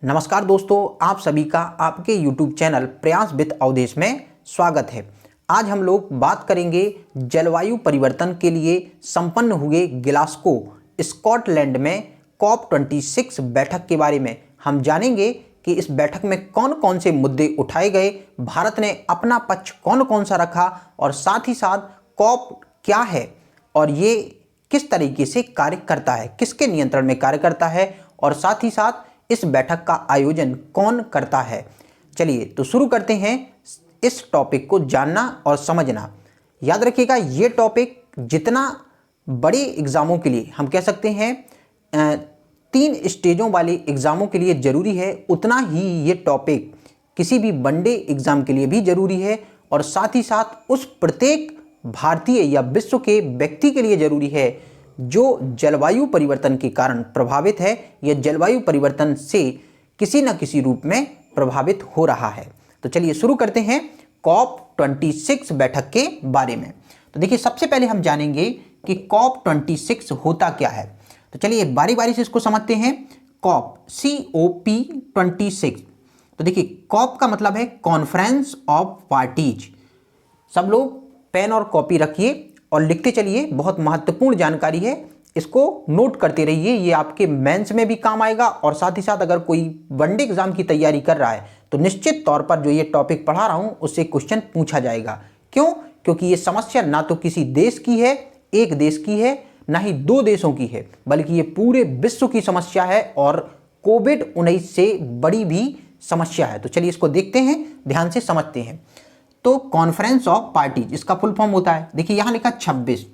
नमस्कार दोस्तों, आप सभी का आपके YouTube चैनल प्रयास विद अवधेश में स्वागत है। आज हम लोग बात करेंगे जलवायु परिवर्तन के लिए संपन्न हुए ग्लासगो स्कॉटलैंड में COP26 बैठक के बारे में। हम जानेंगे कि इस बैठक में कौन कौन से मुद्दे उठाए गए, भारत ने अपना पक्ष कौन कौन सा रखा और साथ ही साथ COP क्या है और ये किस तरीके से कार्य करता है, किसके नियंत्रण में कार्य करता है और साथ ही साथ इस बैठक का आयोजन कौन करता है। चलिए तो शुरू करते हैं इस टॉपिक को जानना और समझना। याद रखिएगा, ये टॉपिक जितना बड़े एग्जामों के लिए, हम कह सकते हैं 3 स्टेजों वाले एग्जामों के लिए ज़रूरी है, उतना ही ये टॉपिक किसी भी वनडे एग्ज़ाम के लिए भी ज़रूरी है और साथ ही साथ उस प्रत्येक भारतीय या विश्व के व्यक्ति के लिए ज़रूरी है जो जलवायु परिवर्तन के कारण प्रभावित है या जलवायु परिवर्तन से किसी न किसी रूप में प्रभावित हो रहा है। तो चलिए शुरू करते हैं COP26 बैठक के बारे में। तो देखिए, सबसे पहले हम जानेंगे कि COP26 होता क्या है। तो चलिए बारी बारी से इसको समझते हैं। COP26। तो देखिए, COP का मतलब है कॉन्फ्रेंस ऑफ पार्टीज। सब लोग पेन और कॉपी रखिए और लिखते चलिए, बहुत महत्वपूर्ण जानकारी है, इसको नोट करते रहिए, ये आपके मेंस में भी काम आएगा और साथ ही साथ अगर कोई वनडे एग्जाम की तैयारी कर रहा है तो निश्चित तौर पर जो ये टॉपिक पढ़ा रहा हूं उससे क्वेश्चन पूछा जाएगा। क्यों? क्योंकि ये समस्या ना तो किसी देश की है, एक देश की है, ना ही 2 देशों की है, बल्कि ये पूरे विश्व की समस्या है और कोविड-19 से बड़ी भी समस्या है। तो चलिए इसको देखते हैं, ध्यान से समझते हैं। तो कॉन्फ्रेंस ऑफ पार्टीज, इसका फुल फॉर्म होता है, देखिए यहां लिखा 26।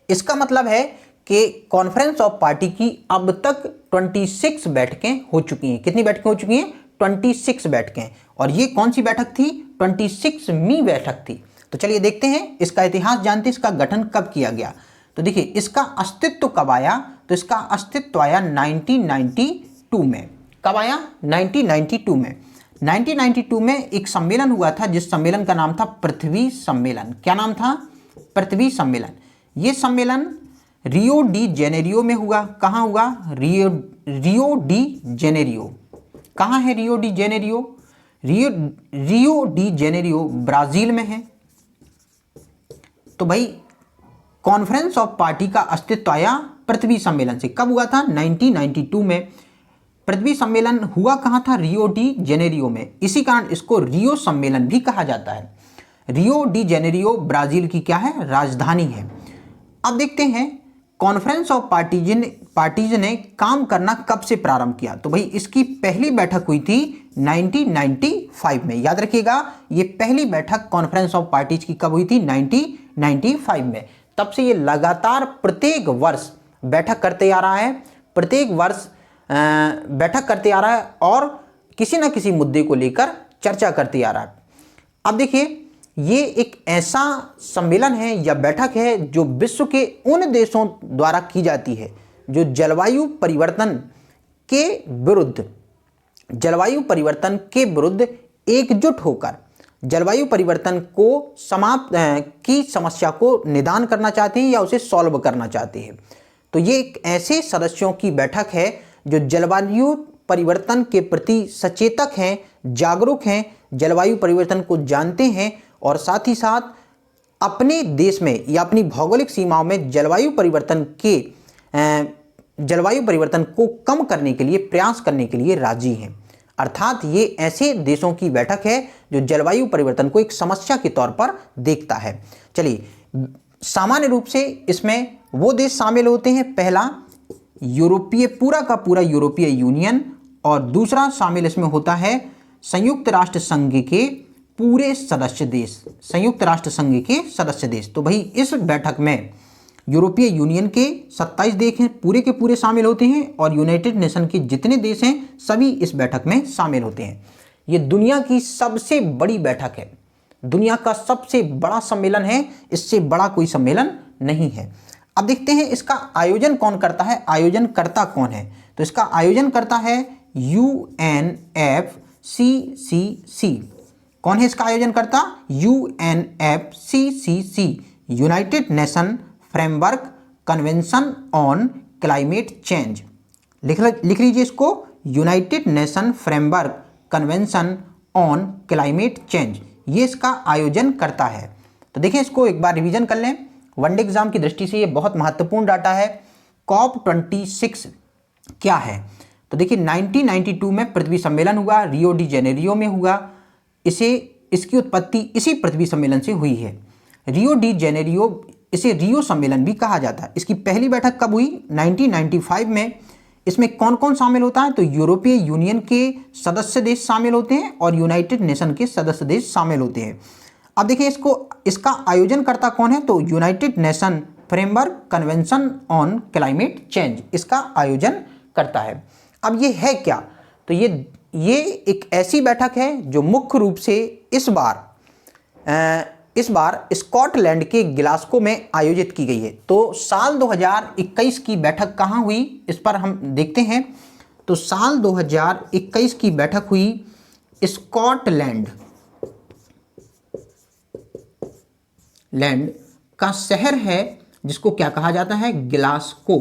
इसका मतलब है कि कॉन्फ्रेंस ऑफ पार्टी की अब तक 26 बैठकें हो चुकी हैं। कितनी बैठकें हो चुकी हैं? 26 बैठकें। और ये कौन सी बैठक थी? 26वीं बैठक थी। तो चलिए देखते हैं, इसका इतिहास जानते हैं, इसका गठन कब किया गया। तो देखिए, इसका अस्तित्व कब आया? तो इसका अस्तित्व आया 1992 में। कब आया? 1992 में। 1992 में एक सम्मेलन हुआ था जिस सम्मेलन का नाम था पृथ्वी सम्मेलन। क्या नाम था? पृथ्वी सम्मेलन। ये सम्मेलन रियो डी जेनेरियो में हुआ। कहाँ हुआ? Rio de Janeiro. कहाँ है Rio de Janeiro? Rio de Janeiro Brazil में है। तो भाई कॉन्फ्रेंस ऑफ पार्टी का अस्तित्व आया पृथ्वी सम्मेलन से। कब हुआ था? 1992 में। पृथ्वी सम्मेलन हुआ कहाँ था? रियो डी जेनेरियो में। इसी कारण इसको रियो सम्मेलन भी कहा जाता है। रियो डी जेनेरियो ब्राजील की क्या है? राजधानी है। अब देखते हैं कॉन्फ्रेंस ऑफ पार्टीज ने काम करना कब से प्रारंभ किया। तो भाई इसकी पहली बैठक हुई थी 1995 में। याद रखिएगा, ये पहली बैठक कॉन्फ्रेंस ऑफ पार्टीज की कब हुई थी? 1995 में। तब से ये लगातार प्रत्येक वर्ष बैठक करते आ रहा है, प्रत्येक वर्ष बैठक करते आ रहा है और किसी न किसी मुद्दे को लेकर चर्चा करते आ रहा है। अब देखिए, ये एक ऐसा सम्मेलन है या बैठक है जो विश्व के उन देशों द्वारा की जाती है जो जलवायु परिवर्तन के विरुद्ध एकजुट होकर जलवायु परिवर्तन को समाप्त की समस्या को निदान करना चाहते हैं या उसे सॉल्व करना चाहते हैं। तो ये एक ऐसे सदस्यों की बैठक है जो जलवायु परिवर्तन के प्रति सचेतक हैं, जागरूक हैं, जलवायु परिवर्तन को जानते हैं और साथ ही साथ अपने देश में या अपनी भौगोलिक सीमाओं में जलवायु परिवर्तन को कम करने के लिए, प्रयास करने के लिए राजी हैं। अर्थात ये ऐसे देशों की बैठक है जो जलवायु परिवर्तन को एक समस्या के तौर पर देखता है। चलिए, सामान्य रूप से इसमें वो देश शामिल होते हैं, पहला पूरा का पूरा यूरोपीय यूनियन और दूसरा शामिल इसमें होता है संयुक्त राष्ट्र संघ के पूरे सदस्य देश, संयुक्त राष्ट्र संघ के सदस्य देश। तो भाई इस बैठक में यूरोपीय यूनियन के 27 देश हैं, पूरे के पूरे शामिल होते हैं और यूनाइटेड नेशन के जितने देश हैं सभी इस बैठक में शामिल होते हैं। ये दुनिया की सबसे बड़ी बैठक है, दुनिया का सबसे बड़ा सम्मेलन है, इससे बड़ा कोई सम्मेलन नहीं है। अब देखते हैं इसका आयोजन कौन करता है, आयोजनकर्ता कौन है। तो इसका आयोजन करता है UNFCCC। कौन है इसका आयोजन करता? UNFCCC, United nation framework convention on climate change. लिख लीजिए इसको, United nation framework convention on climate change, ये इसका आयोजन करता है। तो देखिए इसको एक बार रिवीजन कर लें, वनडे एग्जाम की दृष्टि से ये बहुत महत्वपूर्ण डाटा है। COP26 क्या है? तो देखिए 1992 में पृथ्वी सम्मेलन हुआ, रियो डी जेनेरियो में हुआ। इसकी उत्पत्ति इसी पृथ्वी सम्मेलन से हुई है। रियो डी जेनेरियो, इसे रियो सम्मेलन भी कहा जाता है। इसकी पहली बैठक कब हुई? 1995 में। इसमें कौन कौन शामिल होता है? तो यूरोपीय यूनियन के सदस्य देश शामिल होते हैं और यूनाइटेड नेशन के सदस्य देश शामिल होते हैं। अब देखिए इसका आयोजन करता कौन है? तो United nation framework convention on climate change इसका आयोजन करता है। अब ये है क्या? तो ये एक ऐसी बैठक है जो मुख्य रूप से इस बार स्कॉटलैंड के ग्लासगो में आयोजित की गई है। तो साल 2021 की बैठक कहाँ हुई, इस पर हम देखते हैं। तो साल 2021 की बैठक हुई स्कॉटलैंड का शहर है जिसको क्या कहा जाता है? ग्लासगो।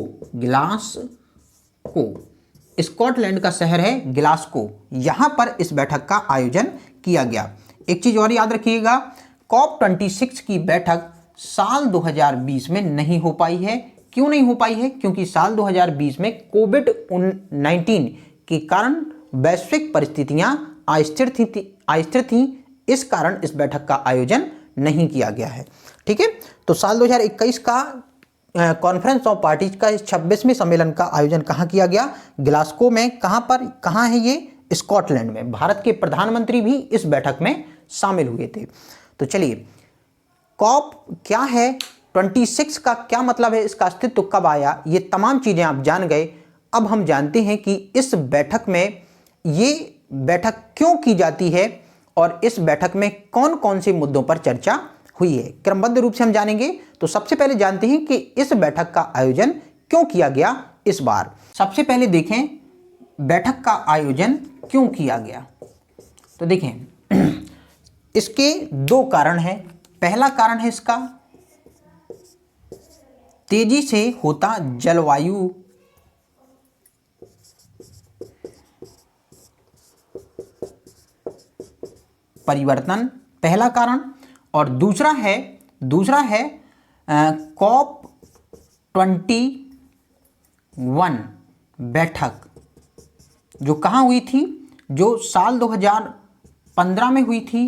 स्कॉटलैंड का शहर है ग्लासगो। यहां पर इस बैठक का आयोजन किया गया। एक चीज और याद रखिएगा, COP26 की बैठक साल 2020 में नहीं हो पाई है। क्यों नहीं हो पाई है? क्योंकि साल 2020 में कोविड-19 के कारण वैश्विक परिस्थितियां अस्थिर थीं। इस कारण इस बैठक का आयोजन नहीं किया गया है। ठीक है, तो साल 2021 का कॉन्फ्रेंस ऑफ पार्टीज का 26वें सम्मेलन का आयोजन कहाँ किया गया? ग्लासगो में। कहाँ है ये? स्कॉटलैंड में। भारत के प्रधानमंत्री भी इस बैठक में शामिल हुए थे। तो चलिए, कॉप क्या है, 26 का क्या मतलब है, इसका अस्तित्व कब आया, ये तमाम चीजें आप जान गए। अब हम जानते हैं कि इस बैठक में ये बैठक क्यों की जाती है और इस बैठक में कौन कौन से मुद्दों पर चर्चा हुई है। क्रमबद्ध रूप से हम जानेंगे। तो सबसे पहले जानते हैं कि इस बैठक का आयोजन क्यों किया गया इस बार। सबसे पहले देखें बैठक का आयोजन क्यों किया गया। तो देखें इसके दो कारण हैं। पहला कारण है इसका तेजी से होता जलवायु परिवर्तन, पहला कारण। और दूसरा है COP21 बैठक जो कहाँ हुई थी, जो साल 2015 में हुई थी,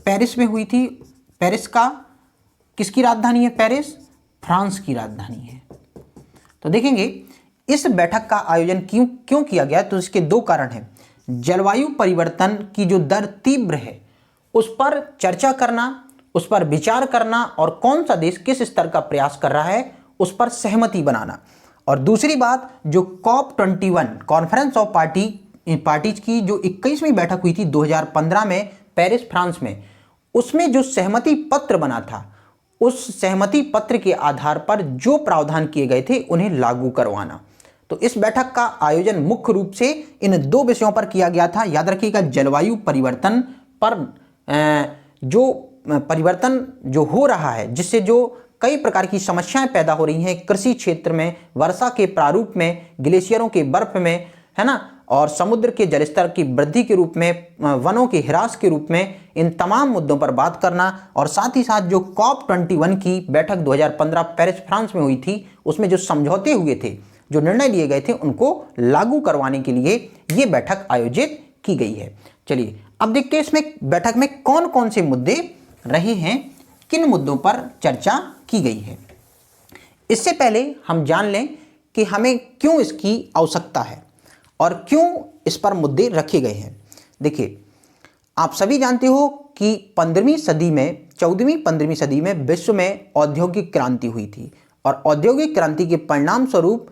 पेरिस में हुई थी। पेरिस का किसकी राजधानी है? पेरिस फ्रांस की राजधानी है। तो देखेंगे इस बैठक का आयोजन क्यों किया गया। तो इसके दो कारण हैं। जलवायु परिवर्तन की जो दर तीव्र है उस पर चर्चा करना, उस पर विचार करना और कौन सा देश किस स्तर का प्रयास कर रहा है उस पर सहमति बनाना। और दूसरी बात, जो COP21 कॉन्फ्रेंस ऑफ पार्टीज की जो 21वीं बैठक हुई थी 2015 में पेरिस फ्रांस में, उसमें जो सहमति पत्र बना था, उस सहमति पत्र के आधार पर जो प्रावधान किए गए थे उन्हें लागू करवाना। तो इस बैठक का आयोजन मुख्य रूप से इन दो विषयों पर किया गया था। याद रखिएगा, जलवायु परिवर्तन पर जो परिवर्तन जो हो रहा है, जिससे जो कई प्रकार की समस्याएं पैदा हो रही हैं कृषि क्षेत्र में, वर्षा के प्रारूप में, ग्लेशियरों के बर्फ में, है ना, और समुद्र के जलस्तर की वृद्धि के रूप में, वनों के ह्रास के रूप में, इन तमाम मुद्दों पर बात करना। और साथ ही साथ जो COP21 की बैठक 2015 पेरिस फ्रांस में हुई थी, उसमें जो समझौते हुए थे, जो निर्णय लिए गए थे, उनको लागू करवाने के लिए ये बैठक आयोजित की गई है। चलिए अब देखते हैं इसमें बैठक में कौन कौन से मुद्दे रहे हैं, किन मुद्दों पर चर्चा की गई है। इससे पहले हम जान लें कि हमें क्यों इसकी आवश्यकता है और क्यों इस पर मुद्दे रखे गए हैं। देखिए, आप सभी जानते हो कि 15वीं सदी में 14वीं-15वीं सदी में विश्व में औद्योगिक क्रांति हुई थी और औद्योगिक क्रांति के परिणाम स्वरूप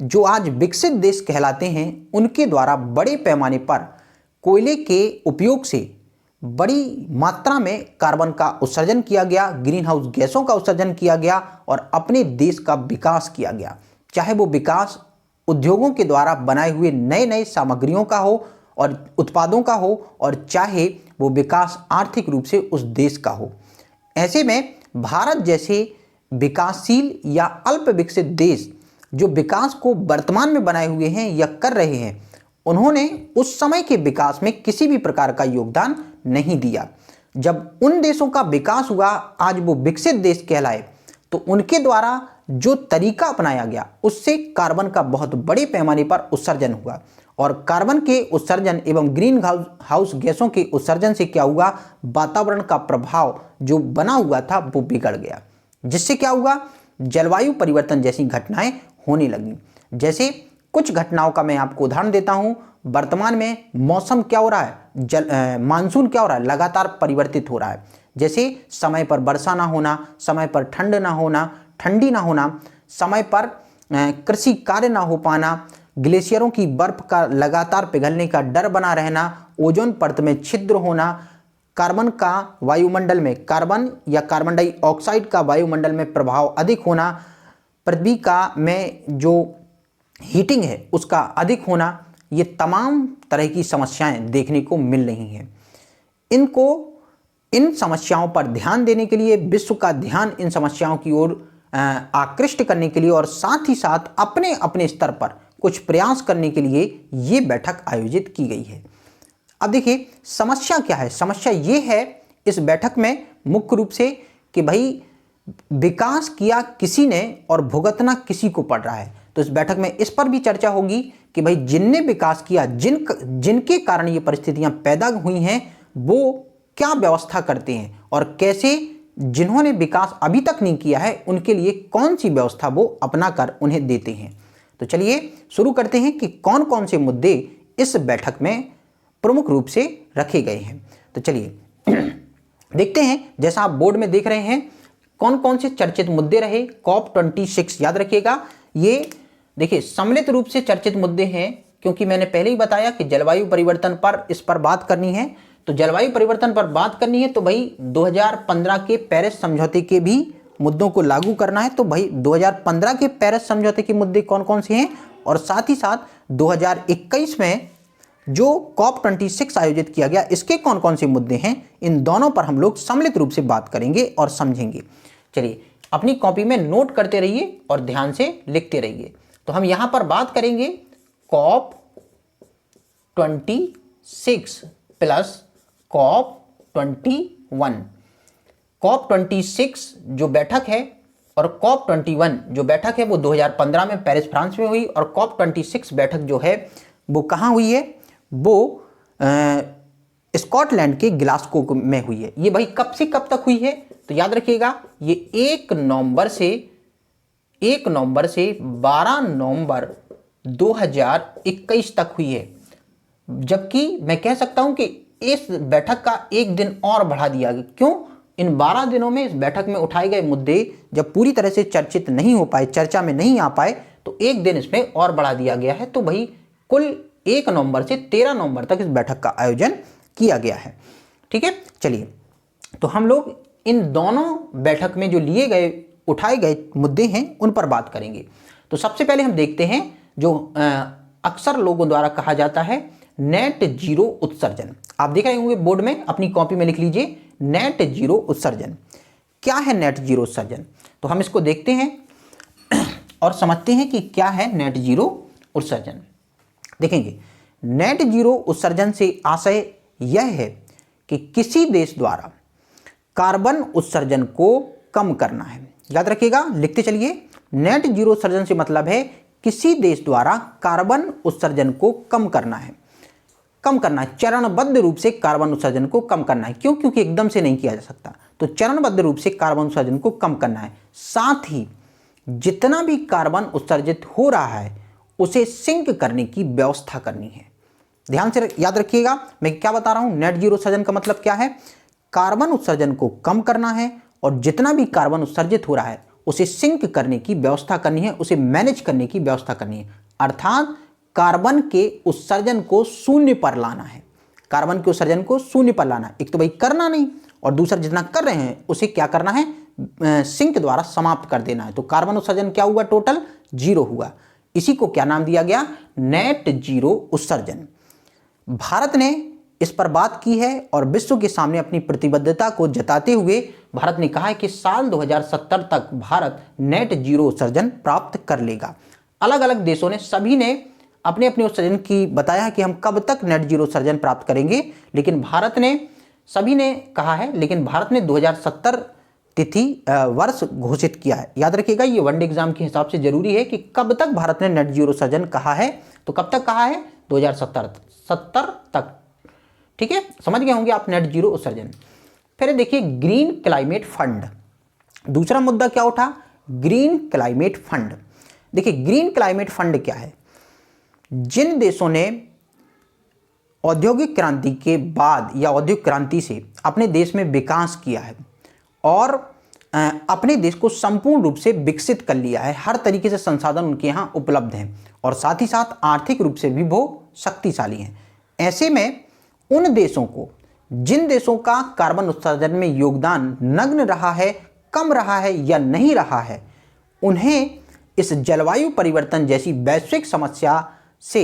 जो आज विकसित देश कहलाते हैं, उनके द्वारा बड़े पैमाने पर कोयले के उपयोग से बड़ी मात्रा में कार्बन का उत्सर्जन किया गया, ग्रीन हाउस गैसों का उत्सर्जन किया गया और अपने देश का विकास किया गया। चाहे वो विकास उद्योगों के द्वारा बनाए हुए नए नए सामग्रियों का हो और उत्पादों का हो, और चाहे वो विकास आर्थिक रूप से उस देश का हो। ऐसे में भारत जैसे विकासशील या अल्प विकसित देश जो विकास को वर्तमान में बनाए हुए हैं या कर रहे हैं, उन्होंने उस समय के विकास में किसी भी प्रकार का योगदान नहीं दिया। जब उन देशों का विकास हुआ, आज वो विकसित देश कहलाए, तो उनके द्वारा जो तरीका अपनाया गया उससे कार्बन का बहुत बड़े पैमाने पर उत्सर्जन हुआ, और कार्बन के उत्सर्जन एवं ग्रीन हाउस गैसों के उत्सर्जन से क्या हुआ, वातावरण का प्रभाव जो बना हुआ था वो बिगड़ गया, जिससे क्या हुआ, जलवायु परिवर्तन जैसी घटनाएं होने लगी। जैसे कुछ घटनाओं का मैं आपको उदाहरण देता हूं। वर्तमान में मौसम क्या हो रहा है, मानसून क्या हो रहा है, लगातार परिवर्तित हो रहा है। जैसे समय पर वर्षा ना होना, समय पर ठंड ना होना, ठंडी ना होना, समय पर कृषि कार्य ना हो पाना, ग्लेशियरों की बर्फ का लगातार पिघलने का डर बना रहना, ओजोन परत में छिद्र होना, कार्बन का वायुमंडल में, कार्बन या कार्बन डाइऑक्साइड का वायुमंडल में प्रभाव अधिक होना, पृथ्वी का में जो हीटिंग है उसका अधिक होना, ये तमाम तरह की समस्याएं देखने को मिल रही हैं। इन समस्याओं पर ध्यान देने के लिए, विश्व का ध्यान इन समस्याओं की ओर आकृष्ट करने के लिए और साथ ही साथ अपने अपने स्तर पर कुछ प्रयास करने के लिए ये बैठक आयोजित की गई है। अब देखिए समस्या क्या है। समस्या ये है इस बैठक में मुख्य रूप से कि भाई विकास किया किसी ने और भुगतना किसी को पड़ रहा है। तो इस बैठक में इस पर भी चर्चा होगी कि भाई जिनने विकास किया, जिनके कारण ये परिस्थितियां पैदा हुई हैं, वो क्या व्यवस्था करते हैं और कैसे जिन्होंने विकास अभी तक नहीं किया है उनके लिए कौन सी व्यवस्था वो अपना कर उन्हें देते हैं। तो चलिए शुरू करते हैं कि कौन कौन से मुद्दे इस बैठक में प्रमुख रूप से रखे गए हैं। तो चलिए देखते हैं। जैसा आप बोर्ड में देख रहे हैं कौन कौन से चर्चित मुद्दे रहे। COP26 याद रखिएगा, ये देखिए सम्मिलित रूप से चर्चित मुद्दे हैं, क्योंकि मैंने पहले ही बताया कि जलवायु परिवर्तन पर इस पर बात करनी है। तो जलवायु परिवर्तन पर बात करनी है तो भाई 2015 के पेरिस समझौते के भी मुद्दों को लागू करना है। तो भाई 2015 के पेरिस समझौते के मुद्दे कौन कौन से हैं और साथ ही साथ 2021 में जो COP26 आयोजित किया गया इसके कौन कौन से मुद्दे हैं, इन दोनों पर हम लोग सम्मिलित रूप से बात करेंगे और समझेंगे। चलिए अपनी कॉपी में नोट करते रहिए और ध्यान से लिखते रहिए। तो हम यहां पर बात करेंगे COP26 प्लस COP21। COP26 जो बैठक है और COP21 जो बैठक है वो 2015 में पेरिस फ्रांस में हुई, और COP26 बैठक जो है वो कहाँ हुई है, वो स्कॉटलैंड के ग्लासगो में हुई है। ये भाई कब से कब तक हुई है तो याद रखिएगा, ये 1 नवंबर से 12 नवंबर 2021 तक हुई है। जबकि मैं कह सकता हूं कि इस बैठक का एक दिन और बढ़ा दिया गया। क्यों? इन 12 दिनों में इस बैठक में उठाए गए मुद्दे जब पूरी तरह से चर्चित नहीं हो पाए, चर्चा में नहीं आ पाए, तो एक दिन इसमें और बढ़ा दिया गया है। तो भाई कुल 1 नवंबर से 13 नवंबर तक इस बैठक का आयोजन किया गया है। ठीक है, चलिए तो हम लोग इन दोनों बैठक में जो लिए गए उठाए गए मुद्दे हैं उन पर बात करेंगे। तो सबसे पहले हम देखते हैं जो अक्सर लोगों द्वारा कहा जाता है नेट जीरो उत्सर्जन। आप देख रहे होंगे बोर्ड में, अपनी कॉपी में लिख लीजिए नेट जीरो उत्सर्जन। क्या है नेट जीरो उत्सर्जन? तो हम इसको देखते हैं और समझते हैं कि क्या है नेट जीरो उत्सर्जन। देखेंगे नेट जीरो उत्सर्जन से आशय यह है कि किसी देश द्वारा कार्बन उत्सर्जन को कम करना है। याद रखिएगा, लिखते चलिए। नेट जीरो उत्सर्जन से मतलब है किसी देश द्वारा कार्बन उत्सर्जन को कम करना है। कम करना है, चरणबद्ध रूप से कार्बन उत्सर्जन को कम करना है। क्यों? क्योंकि एकदम से नहीं किया जा सकता। तो चरणबद्ध रूप से कार्बन उत्सर्जन को कम करना है। साथ ही जितना भी कार्बन उत्सर्जित हो रहा है उसे सिंक करने की व्यवस्था करनी है। ध्यान से याद रखिएगा मैं क्या बता रहा हूं। नेट जीरो उत्सर्जन का मतलब क्या है? कार्बन उत्सर्जन को कम करना है और जितना भी कार्बन उत्सर्जित हो रहा है उसे सिंक करने की व्यवस्था करनी है, उसे मैनेज करने की व्यवस्था करनी है। अर्थात कार्बन के उत्सर्जन को शून्य पर लाना है। कार्बन के उत्सर्जन को शून्य पर लाना है। एक तो भाई करना नहीं, और दूसरा जितना कर रहे हैं उसे क्या करना है, सिंक द्वारा समाप्त कर देना है। तो कार्बन उत्सर्जन क्या हुआ? टोटल जीरो हुआ। इसी को क्या नाम दिया गया? नेट जीरो उत्सर्जन। भारत ने इस पर बात की है और विश्व के सामने अपनी प्रतिबद्धता को जताते हुए भारत ने कहा है कि साल 2070 तक भारत नेट जीरो उत्सर्जन प्राप्त कर लेगा। अलग अलग देशों ने, सभी ने अपने अपने उत्सर्जन की बताया है कि हम कब तक नेट जीरो उत्सर्जन प्राप्त करेंगे, लेकिन भारत ने, सभी ने कहा है, लेकिन भारत ने 2070 तिथि वर्ष घोषित किया है। याद रखिएगा, ये वनडे एग्जाम के हिसाब से जरूरी है कि कब तक भारत ने नेट जीरो उत्सर्जन कहा है, तो कब तक कहा है, 2070 तक। ठीक है, समझ गए होंगे आप नेट जीरो उत्सर्जन। फिर देखिए ग्रीन क्लाइमेट फंड, दूसरा मुद्दा क्या उठा, ग्रीन क्लाइमेट फंड। देखिए ग्रीन क्लाइमेट फंड क्या है, जिन देशों ने औद्योगिक क्रांति के बाद या औद्योगिक क्रांति से अपने देश में विकास किया है और अपने देश को संपूर्ण रूप से विकसित कर लिया है, हर तरीके से संसाधन उनके यहाँ उपलब्ध हैं और साथ ही साथ आर्थिक रूप से भी वो शक्तिशाली हैं, ऐसे में उन देशों को, जिन देशों का कार्बन उत्सर्जन में योगदान नगण्य रहा है, कम रहा है या नहीं रहा है, उन्हें इस जलवायु परिवर्तन जैसी वैश्विक समस्या से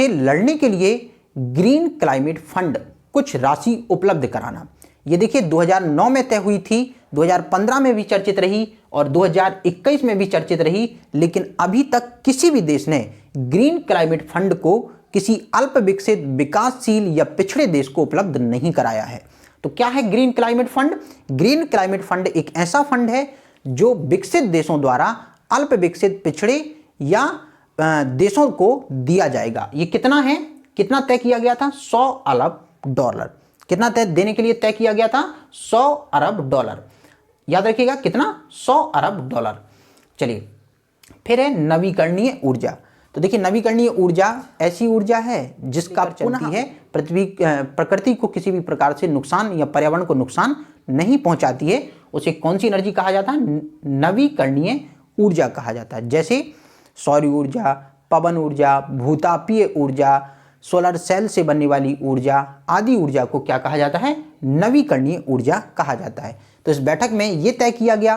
लड़ने के लिए ग्रीन क्लाइमेट फंड कुछ राशि उपलब्ध कराना। ये देखिए 2009 में तय हुई थी, 2015 में भी चर्चित रही और 2021 में भी चर्चित रही, लेकिन अभी तक किसी भी देश ने ग्रीन क्लाइमेट फंड को किसी अल्प विकसित, विकासशील या पिछड़े देश को उपलब्ध नहीं कराया है। तो क्या है green climate fund? Green climate fund एक ऐसा फंड है जो विकसित देशों द्वारा अल्प विकसित, पिछड़े या देशों को दिया जाएगा। ये कितना है, कितना तय किया गया था, $100 अरब। कितना तय देने के लिए तय किया गया था, $100 अरब। याद रखिएगा कितना, $100 अरब। चलिए फिर है नवीकरणीय ऊर्जा। तो देखिए नवीकरणीय ऊर्जा ऐसी ऊर्जा है जिसका चलती है, प्रकृति को किसी भी प्रकार से नुकसान या पर्यावरण को नुकसान नहीं पहुंचाती है, उसे कौन सी एनर्जी कहा जाता है, नवीकरणीय ऊर्जा कहा जाता है। जैसे सौर ऊर्जा, पवन ऊर्जा, भूतापीय ऊर्जा, सोलर सेल से बनने वाली ऊर्जा आदि ऊर्जा को क्या कहा जाता है, नवीकरणीय ऊर्जा कहा जाता है। तो इस बैठक में यह तय किया गया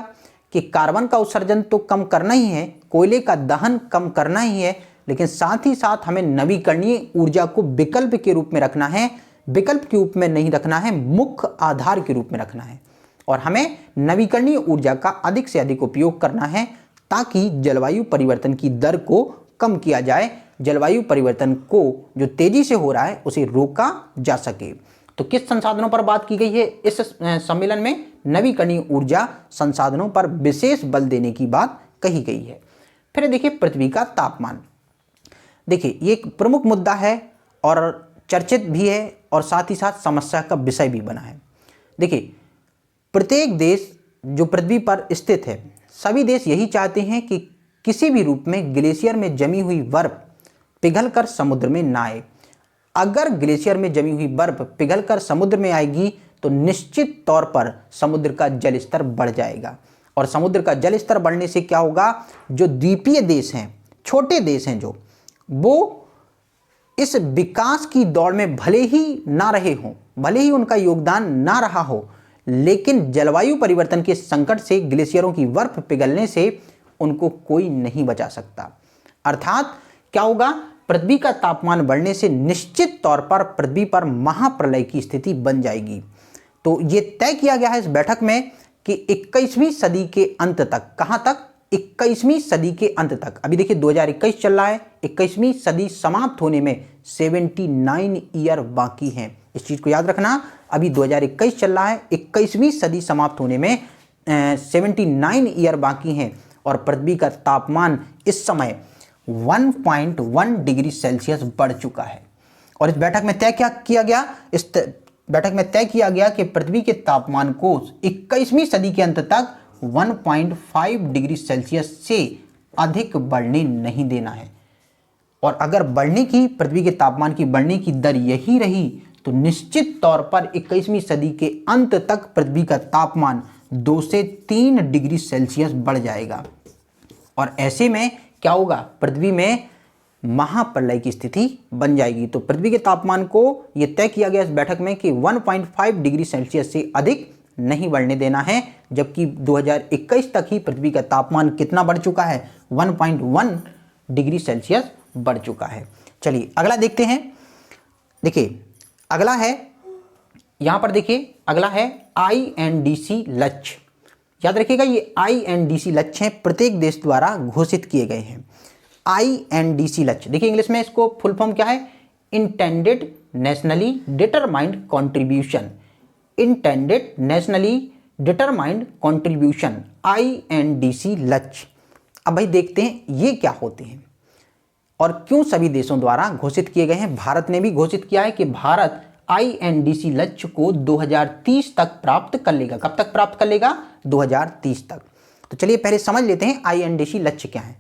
कि कार्बन का उत्सर्जन तो कम करना ही है, कोयले का दहन कम करना ही है, लेकिन साथ ही साथ हमें नवीकरणीय ऊर्जा को विकल्प के रूप में रखना है, विकल्प के रूप में नहीं रखना है, मुख्य आधार के रूप में रखना है और हमें नवीकरणीय ऊर्जा का अधिक से अधिक उपयोग करना है ताकि जलवायु परिवर्तन की दर को कम किया जाए, जलवायु परिवर्तन को जो तेजी से हो रहा है उसे रोका जा सके। तो किस संसाधनों पर बात की गई है इस सम्मेलन में, नवीकरणीय ऊर्जा संसाधनों पर विशेष बल देने की बात कही गई है। फिर देखिए पृथ्वी का तापमान। देखिए ये एक प्रमुख मुद्दा है और चर्चित भी है और साथ ही साथ समस्या का विषय भी बना है। देखिए प्रत्येक देश जो पृथ्वी पर स्थित है, सभी देश यही चाहते हैं कि किसी भी रूप में ग्लेशियर में जमी हुई बर्फ पिघलकर समुद्र में ना आए। अगर ग्लेशियर में जमी हुई बर्फ पिघलकर समुद्र में आएगी तो निश्चित तौर पर समुद्र का जल स्तर बढ़ जाएगा और समुद्र का जल स्तर बढ़ने से क्या होगा, जो द्वीपीय देश हैं, छोटे देश हैं, जो वो इस विकास की दौड़ में भले ही ना रहे हों, भले ही उनका योगदान ना रहा हो, लेकिन जलवायु परिवर्तन के संकट से, ग्लेशियरों की बर्फ पिघलने से उनको कोई नहीं बचा सकता। अर्थात क्या होगा, पृथ्वी का तापमान बढ़ने से निश्चित तौर पर पृथ्वी पर महाप्रलय की स्थिति बन जाएगी। तो ये तय किया गया है इस बैठक में कि 21वीं सदी के अंत तक, कहां तक, 21वीं सदी के अंत तक, अभी देखिए 2021 चल रहा है, 21वीं सदी समाप्त होने में 79 ईयर बाकी हैं। इस चीज को याद रखना, अभी 2021 चल रहा है, 21वीं सदी समाप्त होने में 79 ईयर बाकी हैं और पृथ्वी का तापमान इस समय 1.1 डिग्री सेल्सियस बढ़ चुका है। और इस बैठक में तय क्या किया गया, इस बैठक में तय किया गया कि पृथ्वी के तापमान को 21वीं सदी के अंत तक 1.5 डिग्री सेल्सियस से अधिक बढ़ने नहीं देना है। और अगर बढ़ने की, पृथ्वी के तापमान की बढ़ने की दर यही रही तो निश्चित तौर पर 21वीं सदी के अंत तक पृथ्वी का तापमान 2 से 3 डिग्री सेल्सियस बढ़ जाएगा और ऐसे में क्या होगा, पृथ्वी में महाप्रलय की स्थिति बन जाएगी। तो पृथ्वी के तापमान को यह तय किया गया इस बैठक में कि 1.5 डिग्री सेल्सियस से अधिक नहीं बढ़ने देना है, जबकि 2021 तक ही पृथ्वी का तापमान कितना बढ़ चुका है, 1.1 डिग्री सेल्सियस बढ़ चुका है। चलिए अगला देखते हैं। देखिए अगला है, यहां पर देखिए अगला है INDC लक्ष्य। याद रखिएगा ये INDC लक्ष्य हैं, प्रत्येक देश द्वारा घोषित किए गए हैं। INDC लक्ष्य, देखिए इंग्लिश में इसको फुल फॉर्म क्या है, intended nationally determined contribution, intended nationally determined contribution, INDC लक्ष्य। अब भाई देखते हैं ये क्या होते हैं और क्यों सभी देशों द्वारा घोषित किए गए हैं। भारत ने भी घोषित किया है कि भारत INDC लक्ष्य को 2030 तक प्राप्त कर लेगा। कब तक प्राप्त कर लेगा, 2030 तक। तो चलिए पहले समझ लेते हैं INDC लक्ष्य क्या है।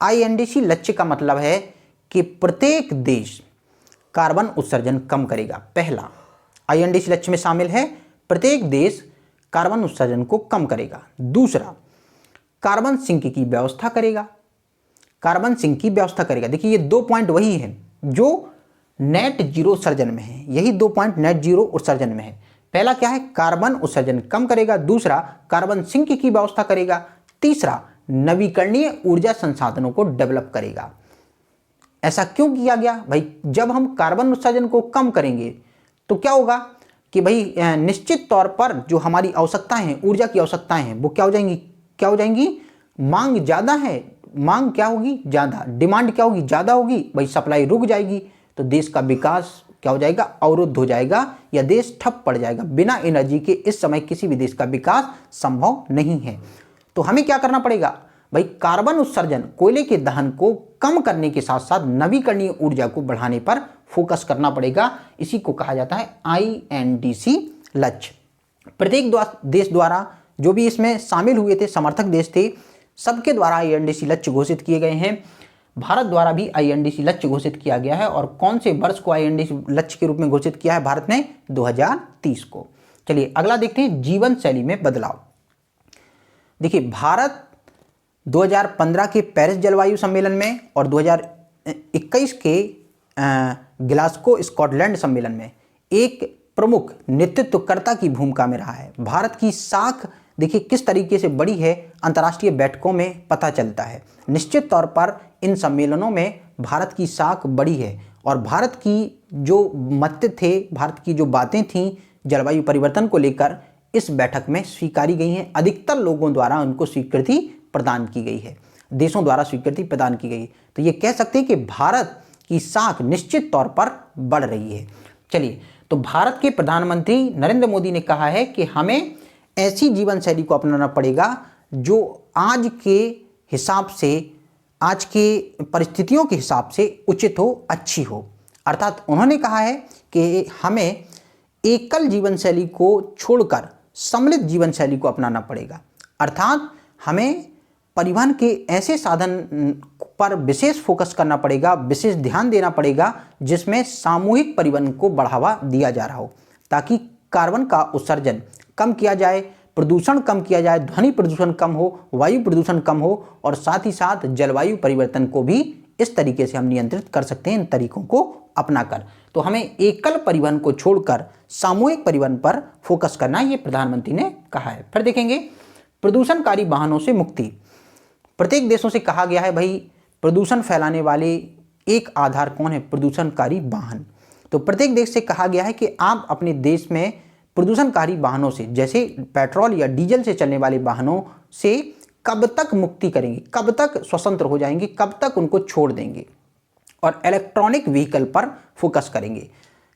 INDC लक्ष्य का मतलब है कि प्रत्येक देश कार्बन उत्सर्जन कम करेगा। पहला INDC लक्ष्य में शामिल है प्रत्येक देश कार्बन उत्सर्जन को कम करेगा। दूसरा, कार्बन सिंक की व्यवस्था करेगा, कार्बन सिंक की व्यवस्था करेगा। देखिए ये 2 पॉइंट वही है जो नेट जीरो उत्सर्जन में है, यही 2 पॉइंट नेट जीरो उत्सर्जन में है। पहला क्या है, कार्बन उत्सर्जन कम करेगा। दूसरा, कार्बन सिंक की व्यवस्था करेगा। तीसरा, नवीकरणीय ऊर्जा संसाधनों को डेवलप करेगा। ऐसा क्यों किया गया भाई, जब हम कार्बन उत्सर्जन को कम करेंगे तो क्या होगा कि भाई निश्चित तौर पर जो हमारी आवश्यकताएं हैं, ऊर्जा की आवश्यकताएं हैं, वो क्या हो जाएंगी, मांग ज़्यादा है, मांग क्या होगी, ज़्यादा, डिमांड क्या होगी, ज़्यादा होगी, भाई सप्लाई रुक जाएगी, तो देश का विकास क्या हो जाएगा, अवरुद्ध हो जाएगा या देश ठप पड़ जाएगा। बिना एनर्जी के इस समय किसी भी देश का विकास संभव नहीं है। तो हमें क्या करना पड़ेगा भाई, कार्बन उत्सर्जन, कोयले के दहन को कम करने के साथ साथ नवीकरणीय ऊर्जा को बढ़ाने पर फोकस करना पड़ेगा। इसी को कहा जाता है INDC लक्ष्य। प्रत्येक देश द्वारा, जो भी इसमें शामिल हुए थे, समर्थक देश थे, सबके द्वारा INDC लक्ष्य घोषित किए गए हैं। भारत द्वारा भी INDC लक्ष्य घोषित किया गया है। और कौन से वर्ष को INDC लक्ष्य के रूप में घोषित किया है भारत ने, 2030 को। चलिए अगला देखते हैं, जीवन शैली में बदलाव। देखिए भारत 2015 के पेरिस जलवायु सम्मेलन में और 2021 के ग्लासगो स्कॉटलैंड सम्मेलन में एक प्रमुख नेतृत्वकर्ता की भूमिका में रहा है। भारत की साख देखिए किस तरीके से बड़ी है, अंतर्राष्ट्रीय बैठकों में पता चलता है। निश्चित तौर पर इन सम्मेलनों में भारत की साख बड़ी है और भारत की जो मत थे, भारत की जो बातें थीं जलवायु परिवर्तन को लेकर, इस बैठक में स्वीकारी गई हैं। अधिकतर लोगों द्वारा उनको स्वीकृति प्रदान की गई है, देशों द्वारा स्वीकृति प्रदान की गई। तो ये कह सकते हैं कि भारत की साख निश्चित तौर पर बढ़ रही है। चलिए, तो भारत के प्रधानमंत्री नरेंद्र मोदी ने कहा है कि हमें ऐसी जीवन शैली को अपनाना पड़ेगा जो आज के हिसाब से, आज के परिस्थितियों के हिसाब से उचित हो, अच्छी हो। अर्थात उन्होंने कहा है कि हमें एकल जीवन शैली को छोड़कर सम्मिलित जीवन शैली को अपनाना पड़ेगा। अर्थात हमें परिवहन के ऐसे साधन पर विशेष फोकस करना पड़ेगा, विशेष ध्यान देना पड़ेगा जिसमें सामूहिक परिवहन को बढ़ावा दिया जा रहा हो, ताकि कार्बन का उत्सर्जन कम किया जाए, प्रदूषण कम किया जाए, ध्वनि प्रदूषण कम हो, वायु प्रदूषण कम हो और साथ ही साथ जलवायु परिवर्तन को भी इस तरीके से हम नियंत्रित कर सकते हैं इन तरीकों को अपनाकर। तो हमें एकल परिवहन को छोड़कर सामूहिक परिवहन पर फोकस करना, ये प्रधानमंत्री ने कहा है। फिर देखेंगे प्रदूषणकारी वाहनों से मुक्ति। प्रत्येक देशों से कहा गया है भाई प्रदूषण फैलाने वाले एक आधार कौन है, प्रदूषणकारी वाहन। तो प्रत्येक देश से कहा गया है कि आप अपने देश में प्रदूषणकारी वाहनों से, जैसे पेट्रोल या डीजल से चलने वाले वाहनों से कब तक मुक्ति करेंगे, कब तक स्वतंत्र हो जाएंगे, कब तक उनको छोड़ देंगे और इलेक्ट्रॉनिक व्हीकल पर फोकस करेंगे,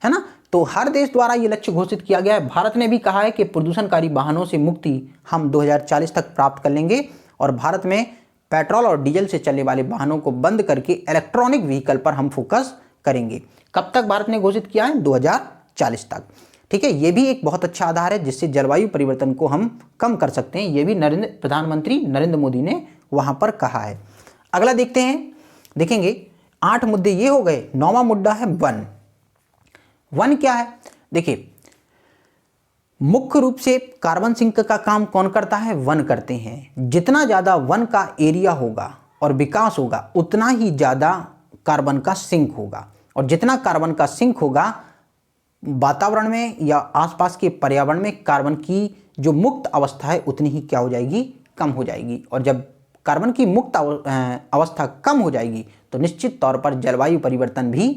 है ना। तो हर देश द्वारा ये लक्ष्य घोषित किया गया है। भारत ने भी कहा है कि प्रदूषणकारी वाहनों से मुक्ति हम 2040 तक प्राप्त कर लेंगे और भारत में पेट्रोल और डीजल से चलने वाले वाहनों को बंद करके इलेक्ट्रॉनिक व्हीकल पर हम फोकस करेंगे। कब तक भारत ने घोषित किया है, 2040 तक। ठीक है, ये भी एक बहुत अच्छा आधार है जिससे जलवायु परिवर्तन को हम कम कर सकते हैं। ये भी प्रधानमंत्री नरेंद्र मोदी ने वहां पर कहा है। अगला देखते हैं, देखेंगे 8 मुद्दे ये हो गए। 9वां मुद्दा है वन। वन क्या है, देखिए मुख्य रूप से कार्बन सिंक का काम कौन करता है, वन करते हैं। जितना ज़्यादा वन का एरिया होगा और विकास होगा उतना ही ज़्यादा कार्बन का सिंक होगा, और जितना कार्बन का सिंक होगा वातावरण में या आसपास के पर्यावरण में कार्बन की जो मुक्त अवस्था है उतनी ही क्या हो जाएगी, कम हो जाएगी। और जब कार्बन की मुक्त अवस्था कम हो जाएगी तो निश्चित तौर पर जलवायु परिवर्तन भी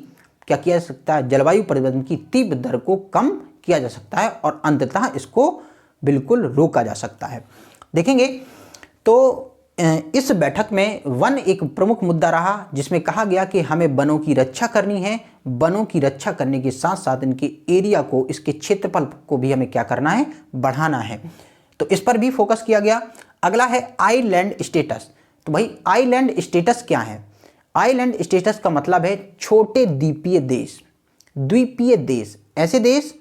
क्या किया जा सकता है, जलवायु परिवर्तन की तीव्र दर को कम किया जा सकता है और अंततः इसको बिल्कुल रोका जा सकता है। देखेंगे तो इस बैठक में वन एक प्रमुख मुद्दा रहा, जिसमें कहा गया कि हमें वनों की रक्षा करनी है। वनों की रक्षा करने के साथ साथ इनके एरिया को, इसके क्षेत्रफल को भी हमें क्या करना है, बढ़ाना है। तो इस पर भी फोकस किया गया। अगला है आइलैंड स्टेटस। तो भाई आइलैंड स्टेटस क्या है? आइलैंड स्टेटस का मतलब है छोटे द्वीपीय देश। द्वीपीय देश ऐसे देश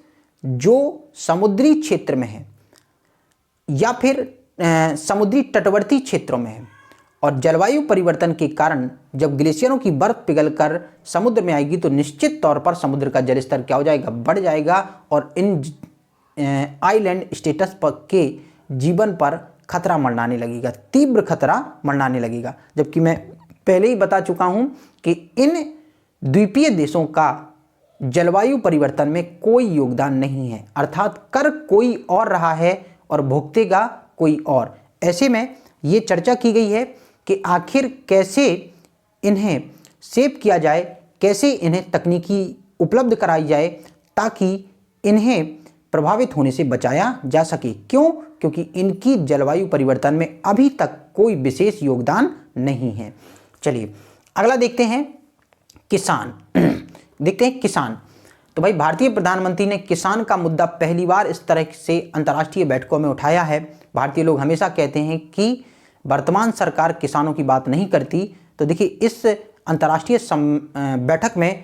जो समुद्री क्षेत्र में है या फिर समुद्री तटवर्ती क्षेत्रों में है, और जलवायु परिवर्तन के कारण जब ग्लेशियरों की बर्फ पिघलकर समुद्र में आएगी तो निश्चित तौर पर समुद्र का जलस्तर क्या हो जाएगा, बढ़ जाएगा, और इन आइलैंड स्टेटस के जीवन पर खतरा मंडराने लगेगा, तीव्र खतरा मंडराने लगेगा। जबकि मैं पहले ही बता चुका हूं कि इन द्वीपीय देशों का जलवायु परिवर्तन में कोई योगदान नहीं है, अर्थात कर कोई और रहा है और भुगतेगा कोई और। ऐसे में ये चर्चा की गई है कि आखिर कैसे इन्हें शेप किया जाए, कैसे इन्हें तकनीकी उपलब्ध कराई जाए ताकि इन्हें प्रभावित होने से बचाया जा सके। क्यों? क्योंकि इनकी जलवायु परिवर्तन में अभी तक कोई विशेष योगदान नहीं है। चलिए अगला देखते हैं, किसान। देखते हैं किसान। तो भाई भारतीय प्रधानमंत्री ने किसान का मुद्दा पहली बार इस तरह से अंतर्राष्ट्रीय बैठकों में उठाया है। भारतीय लोग हमेशा कहते हैं कि वर्तमान सरकार किसानों की बात नहीं करती। तो देखिए इस अंतर्राष्ट्रीय बैठक में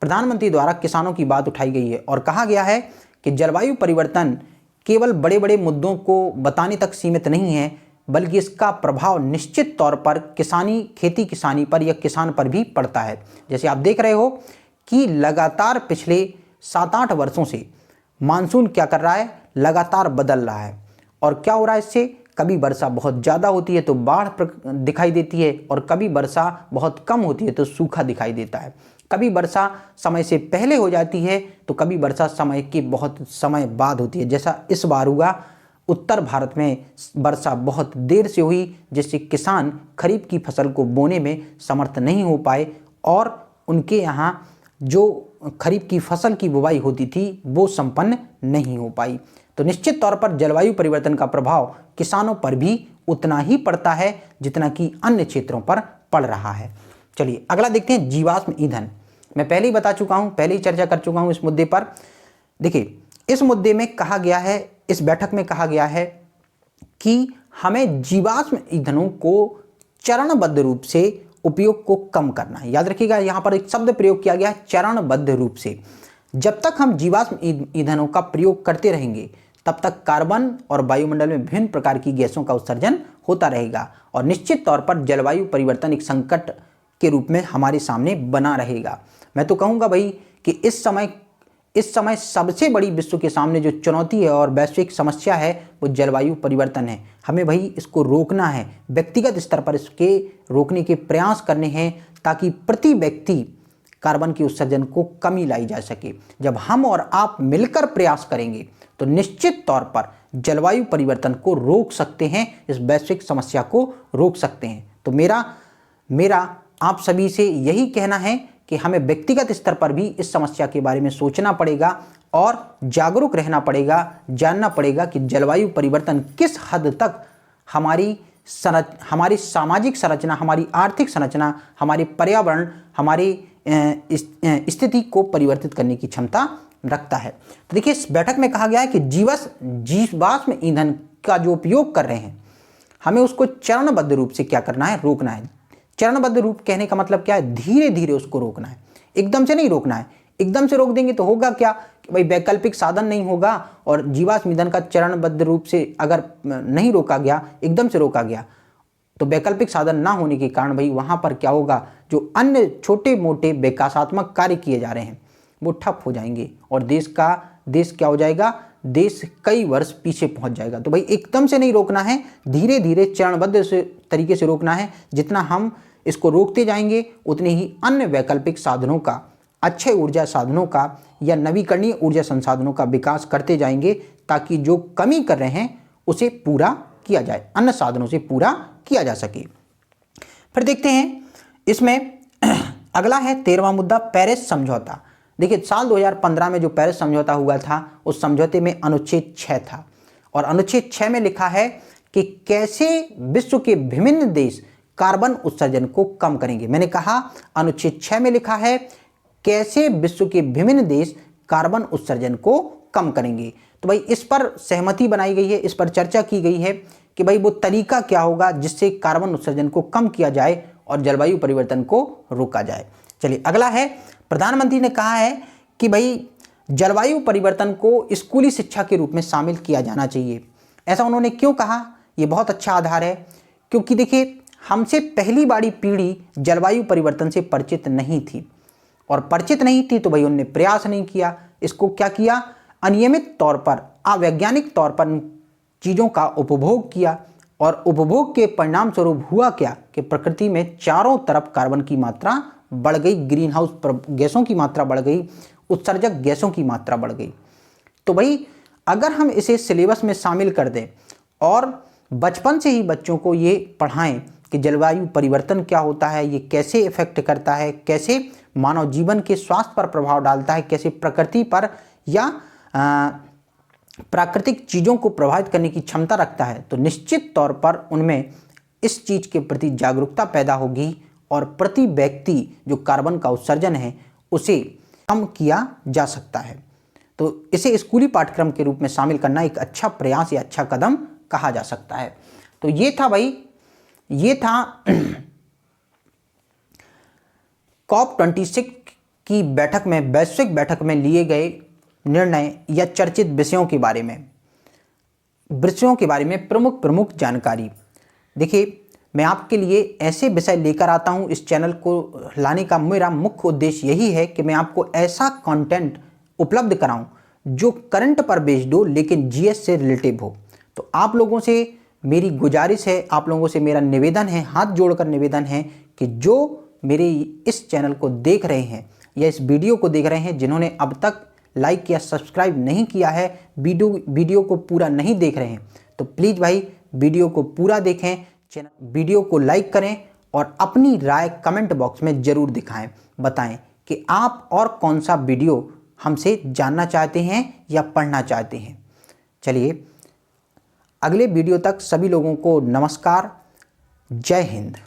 प्रधानमंत्री द्वारा किसानों की बात उठाई गई है और कहा गया है कि जलवायु परिवर्तन केवल बड़े बड़े मुद्दों को बताने तक सीमित नहीं है, बल्कि इसका प्रभाव निश्चित तौर पर खेती किसानी पर या किसान पर भी पड़ता है। जैसे आप देख रहे हो कि लगातार पिछले 7-8 वर्षों से मानसून क्या कर रहा है, लगातार बदल रहा है। और क्या हो रहा है इससे, कभी वर्षा बहुत ज़्यादा होती है तो बाढ़ दिखाई देती है, और कभी वर्षा बहुत कम होती है तो सूखा दिखाई देता है। कभी वर्षा समय से पहले हो जाती है तो कभी वर्षा समय के बहुत समय बाद होती है। जैसा इस बार हुआ, उत्तर भारत में वर्षा बहुत देर से हुई, जिससे किसान खरीफ की फसल को बोने में समर्थ नहीं हो पाए और उनके यहाँ जो खरीफ की फसल की बुवाई होती थी वो संपन्न नहीं हो पाई। तो निश्चित तौर पर जलवायु परिवर्तन का प्रभाव किसानों पर भी उतना ही पड़ता है जितना कि अन्य क्षेत्रों पर पड़ रहा है। चलिए अगला देखते हैं, जीवाश्म ईंधन। मैं पहले ही बता चुका हूं, पहले ही चर्चा कर चुका हूं इस मुद्दे पर। देखिए इस मुद्दे में कहा गया है, इस बैठक में कहा गया है कि हमें जीवाश्म ईंधनों को चरणबद्ध रूप से उपयोग को कम करना है। याद रखिएगा यहाँ पर एक शब्द प्रयोग किया गया है, चरणबद्ध रूप से। जब तक हम जीवाश्म ईंधनों का प्रयोग करते रहेंगे तब तक कार्बन और वायुमंडल में विभिन्न प्रकार की गैसों का उत्सर्जन होता रहेगा और निश्चित तौर पर जलवायु परिवर्तन एक संकट के रूप में हमारे सामने बना रहेगा। मैं तो कहूँगा भाई कि इस समय सबसे बड़ी विश्व के सामने जो चुनौती है और वैश्विक समस्या है वो जलवायु परिवर्तन है। हमें भाई इसको रोकना है, व्यक्तिगत स्तर पर इसके रोकने के प्रयास करने हैं ताकि प्रति व्यक्ति कार्बन के उत्सर्जन को कमी लाई जा सके। जब हम और आप मिलकर प्रयास करेंगे तो निश्चित तौर पर जलवायु परिवर्तन को रोक सकते हैं, इस वैश्विक समस्या को रोक सकते हैं। तो मेरा आप सभी से यही कहना है कि हमें व्यक्तिगत स्तर पर भी इस समस्या के बारे में सोचना पड़ेगा और जागरूक रहना पड़ेगा, जानना पड़ेगा कि जलवायु परिवर्तन किस हद तक हमारी सामाजिक संरचना, हमारी आर्थिक संरचना, हमारे पर्यावरण, हमारी स्थिति को परिवर्तित करने की क्षमता रखता है। तो देखिए इस बैठक में कहा गया है कि जीवाश्म ईंधन का जो उपयोग कर रहे हैं हमें उसको चरणबद्ध रूप से क्या करना है, रोकना है। चरणबद्ध रूप कहने का मतलब क्या है, धीरे धीरे उसको रोकना है, एकदम से नहीं रोकना है। एकदम से रोक देंगे तो होगा क्या कि भाई वैकल्पिक साधन नहीं होगा, और जीवाश्म ईंधन का चरणबद्ध रूप से अगर नहीं रोका गया, एकदम से रोका गया तो वैकल्पिक साधन ना होने के कारण भाई वहाँ पर क्या होगा, जो अन्य छोटे मोटे विकासात्मक कार्य किए जा रहे हैं वो ठप हो जाएंगे और देश क्या हो जाएगा, देश कई वर्ष पीछे पहुंच जाएगा। तो भाई एकदम से नहीं रोकना है, धीरे धीरे चरणबद्ध तरीके से रोकना है। जितना हम इसको रोकते जाएंगे उतने ही अन्य वैकल्पिक साधनों का, अच्छे ऊर्जा साधनों का या नवीकरणीय ऊर्जा संसाधनों का विकास करते जाएंगे ताकि जो कमी कर रहे हैं उसे पूरा किया जाए, अन्य साधनों से पूरा किया जा सके। फिर देखते हैं इसमें अगला है 13वां मुद्दा, पेरिस समझौता। देखिए साल 2015 में जो पेरिस समझौता हुआ था उस समझौते में अनुच्छेद 6 था और अनुच्छेद 6 में लिखा है कि कैसे विश्व के विभिन्न देश कार्बन उत्सर्जन को कम करेंगे। मैंने कहा अनुच्छेद 6 में लिखा है कैसे विश्व के विभिन्न देश कार्बन उत्सर्जन को कम करेंगे। तो भाई इस पर सहमति बनाई गई है, इस पर चर्चा की गई है कि भाई वो तरीका क्या होगा जिससे कार्बन उत्सर्जन को कम किया जाए और जलवायु परिवर्तन को रोका जाए। चलिए अगला है, प्रधानमंत्री ने कहा है कि भाई जलवायु परिवर्तन को स्कूली शिक्षा के रूप में शामिल किया जाना चाहिए। ऐसा उन्होंने क्यों कहा, ये बहुत अच्छा आधार है, क्योंकि देखिए हमसे पहली बड़ी पीढ़ी जलवायु परिवर्तन से परिचित नहीं थी, और परिचित नहीं थी तो भाई उन्होंने प्रयास नहीं किया। इसको क्या किया, अनियमित तौर पर, अवैज्ञानिक तौर पर चीज़ों का उपभोग किया, और उपभोग के परिणाम स्वरूप हुआ क्या कि प्रकृति में चारों तरफ कार्बन की मात्रा बढ़ गई, ग्रीन हाउस गैसों की मात्रा बढ़ गई, उत्सर्जक गैसों की मात्रा बढ़ गई। तो भाई अगर हम इसे सिलेबस में शामिल कर दें और बचपन से ही बच्चों को ये पढ़ाएं कि जलवायु परिवर्तन क्या होता है, ये कैसे इफेक्ट करता है, कैसे मानव जीवन के स्वास्थ्य पर प्रभाव डालता है, कैसे प्रकृति पर या प्राकृतिक चीज़ों को प्रभावित करने की क्षमता रखता है, तो निश्चित तौर पर उनमें इस चीज़ के प्रति जागरूकता पैदा होगी और प्रति व्यक्ति जो कार्बन का उत्सर्जन है उसे कम किया जा सकता है। तो इसे स्कूली पाठ्यक्रम के रूप में शामिल करना एक अच्छा प्रयास या अच्छा कदम कहा जा सकता है। तो ये था भाई, ये था COP26 की बैठक में, वैश्विक बैठक में लिए गए निर्णय या चर्चित विषयों के बारे में प्रमुख जानकारी। देखिए मैं आपके लिए ऐसे विषय लेकर आता हूं, इस चैनल को लाने का मेरा मुख्य उद्देश्य यही है कि मैं आपको ऐसा कंटेंट उपलब्ध कराऊं जो करंट पर बेस्ड हो लेकिन जीएस से रिलेटिव हो। तो आप लोगों से मेरी गुजारिश है, आप लोगों से मेरा निवेदन है, हाथ जोड़कर निवेदन है कि जो मेरे इस चैनल को देख रहे हैं या इस वीडियो को देख रहे हैं, जिन्होंने अब तक लाइक या सब्सक्राइब नहीं किया है, वीडियो को पूरा नहीं देख रहे हैं, तो प्लीज़ भाई वीडियो को पूरा देखें, वीडियो को लाइक करें और अपनी राय कमेंट बॉक्स में ज़रूर दिखाएं, बताएं कि आप और कौन सा वीडियो हमसे जानना चाहते हैं या पढ़ना चाहते हैं। चलिए अगले वीडियो तक सभी लोगों को नमस्कार, जय हिंद।